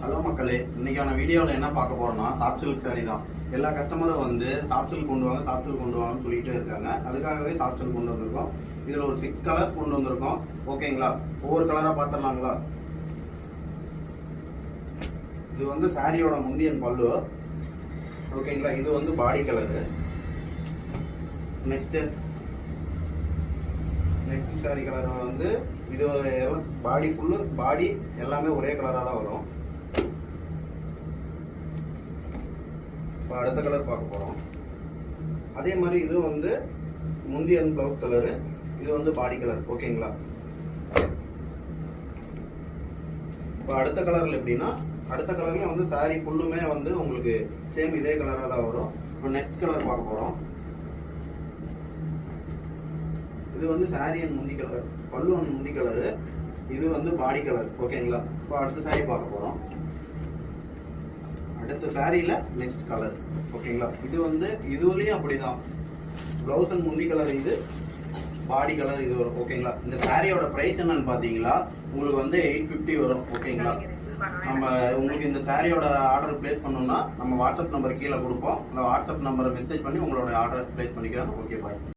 Hello மக்களே, இன்னைக்கான வீடியோவில் என்ன பார்க்க போறோம்னா சாஃப்ட் சில்க் சாரி தான். எல்லா கஸ்டமரும் வந்து சாஃப்ட் சில்க் கொண்டு வாங்கன்னு சொல்லிட்டே இருக்காங்க. அதுக்காகவே சாஃப்ட் சில்க் கொண்டு வந்திருக்கோம். இதில் ஒரு 6 கலர்ஸ் கொண்டு வந்திருக்கோம். ஓகேங்களா, ஒவ்வொரு கலராக பார்த்துடலாங்களா? இது வந்து சாரியோட முந்தியன் பல்லு. ஓகேங்களா, இது வந்து பாடி கலரு. நெக்ஸ்ட் சாரி கலர் வந்து இது பாடி ஃபுல்லு, பாடி எல்லாமே ஒரே கலராக தான் வரும். இப்போ அடுத்த கலர் பார்க்க போகிறோம். அதே மாதிரி இது வந்து முந்தியன் ப்ளவுஸ் கலரு, இது வந்து பாடி கலர். ஓகேங்களா, இப்போ அடுத்த கலரில் எப்படின்னா, அடுத்த கலர்ல வந்து சாரி ஃபுல்லுமே வந்து உங்களுக்கு சேம் இதே கலராக தான் வரும். இப்போ நெக்ஸ்ட் கலர் பார்க்க போகிறோம். இது வந்து சாரி அண்ட் முந்தி கலர், பல்லு அண்ட் முந்தி கலரு, இது வந்து பாடி கலர். ஓகேங்களா, இப்போ அடுத்த சாரி பார்க்க போகிறோம். அடுத்த சாரியில நெக்ஸ்ட் கலர். ஓகேங்களா, இது வந்து இதுலயும் அப்படிதான், பிளவுஸ் அண்ட் முந்தி கலர், இது பாடி கலர் இது வரும். ஓகேங்களா, இந்த சாரியோட பிரைஸ் என்னன்னு பாத்தீங்களா, உங்களுக்கு வந்து 850 வரும். ஓகேங்களா, நம்ம உங்களுக்கு இந்த சாரியோட ஆர்டர் பிளேஸ் பண்ணோம்னா நம்ம வாட்ஸ்அப் நம்பர் கீழே கொடுப்போம். அந்த வாட்ஸ்அப் நம்பரை மெசேஜ் பண்ணி உங்களோட ஆர்டர் பிளேஸ் பண்ணிக்கலாம். ஓகே, பாய்.